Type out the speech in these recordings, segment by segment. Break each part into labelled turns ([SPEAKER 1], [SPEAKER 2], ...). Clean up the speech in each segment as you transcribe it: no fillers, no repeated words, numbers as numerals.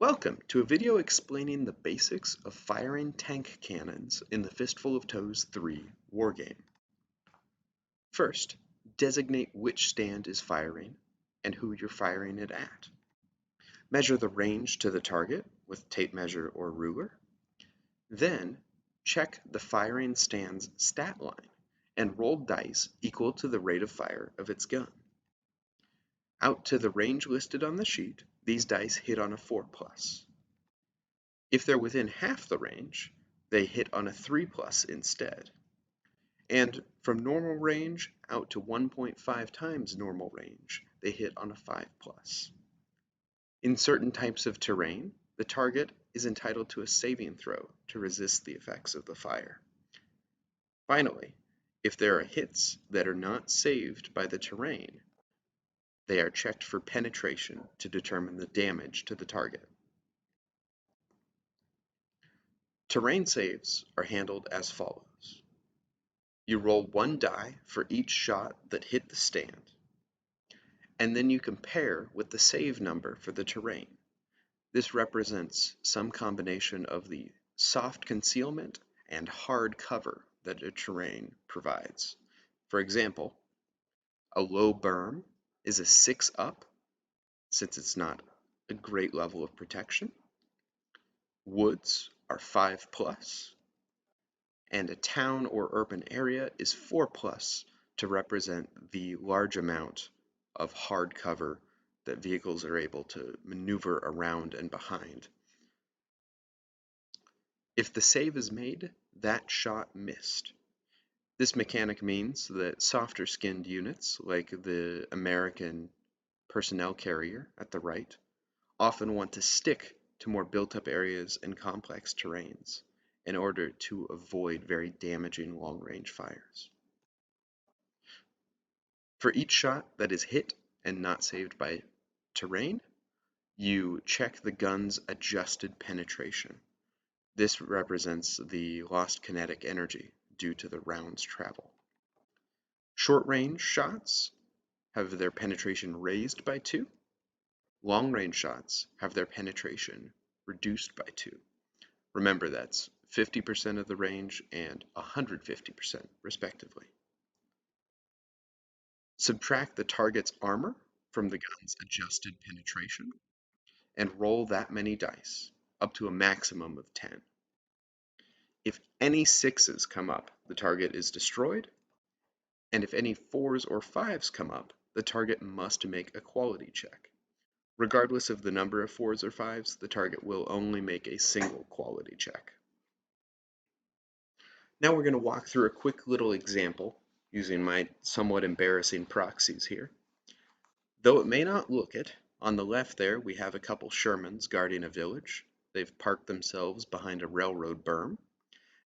[SPEAKER 1] Welcome to a video explaining the basics of firing tank cannons in the Fistful of TOWs 3 wargame. First, designate which stand is firing and who you're firing it at. Measure the range to the target with tape measure or ruler. Then, check the firing stand's stat line and roll dice equal to the rate of fire of its gun. Out to the range listed on the sheet, these dice hit on a 4+. If they're within half the range, they hit on a 3+ instead. And from normal range out to 1.5 times normal range, they hit on a 5+. In certain types of terrain, the target is entitled to a saving throw to resist the effects of the fire. Finally, if there are hits that are not saved by the terrain, they are checked for penetration to determine the damage to the target. Terrain saves are handled as follows. You roll one die for each shot that hit the stand, and then you compare with the save number for the terrain. This represents some combination of the soft concealment and hard cover that a terrain provides. For example, a low berm is a 6 up, since it's not a great level of protection. Woods are 5+, and a town or urban area is 4+ to represent the large amount of hard cover that vehicles are able to maneuver around and behind. If the save is made, that shot missed. This mechanic means that softer skinned units, like the American personnel carrier at the right, often want to stick to more built-up areas and complex terrains in order to avoid very damaging long-range fires. For each shot that is hit and not saved by terrain, you check the gun's adjusted penetration. This represents the lost kinetic energy due to the round's travel. Short-range shots have their penetration raised by 2. Long-range shots have their penetration reduced by 2. Remember, that's 50% of the range and 150% respectively. Subtract the target's armor from the gun's adjusted penetration and roll that many dice, up to a maximum of 10. If any 6s come up, the target is destroyed, and if any 4s or 5s come up, the target must make a quality check. Regardless of the number of 4s or 5s, the target will only make a single quality check. Now we're going to walk through a quick little example using my somewhat embarrassing proxies here. Though it may not look it, on the left there we have a couple Shermans guarding a village. They've parked themselves behind a railroad berm.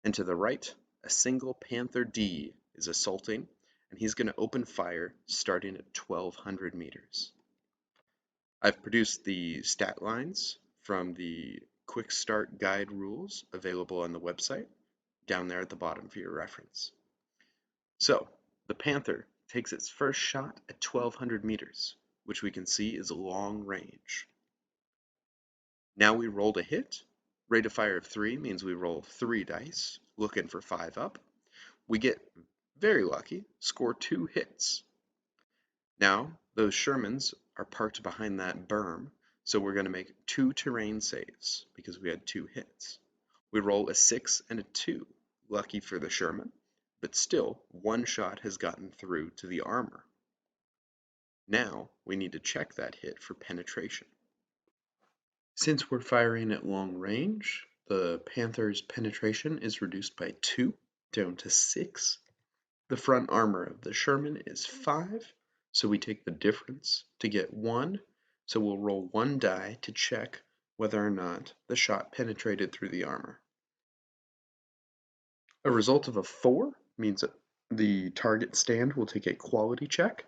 [SPEAKER 1] And to the right, a single Panther D is assaulting, and he's going to open fire starting at 1,200 meters. I've produced the stat lines from the quick start guide rules available on the website, down there at the bottom for your reference. So, the Panther takes its first shot at 1,200 meters, which we can see is long range. Now we rolled a hit. Rate of fire of 3 means we roll 3 dice, looking for 5 up. We get very lucky, score 2 hits. Now, those Shermans are parked behind that berm, so we're going to make 2 terrain saves because we had 2 hits. We roll a 6 and a 2, lucky for the Sherman, but still, 1 shot has gotten through to the armor. Now, we need to check that hit for penetration. Since we're firing at long range, the Panther's penetration is reduced by 2, down to 6. The front armor of the Sherman is 5, so we take the difference to get 1, so we'll roll 1 die to check whether or not the shot penetrated through the armor. A result of a 4 means that the target stand will take a quality check,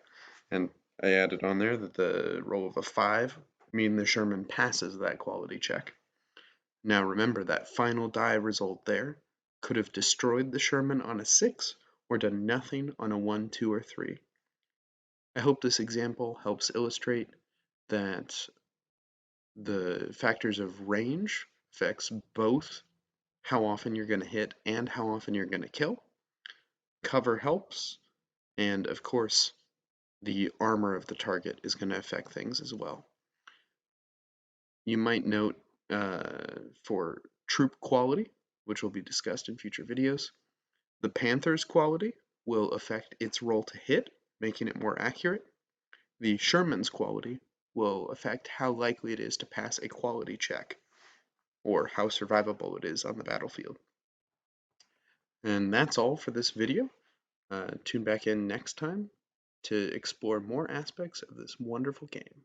[SPEAKER 1] and I added on there that the roll of a 5 means the Sherman passes that quality check. Now remember, that final die result there could have destroyed the Sherman on a 6 or done nothing on a 1, 2, or 3. I hope this example helps illustrate that The factors of range affects both how often you're going to hit and how often you're going to kill. Cover helps, and of course, the armor of the target is going to affect things as well. You might note for troop quality, which will be discussed in future videos, the Panther's quality will affect its roll to hit, making it more accurate. The Sherman's quality will affect how likely it is to pass a quality check, or how survivable it is on the battlefield. And that's all for this video. Tune back in next time to explore more aspects of this wonderful game.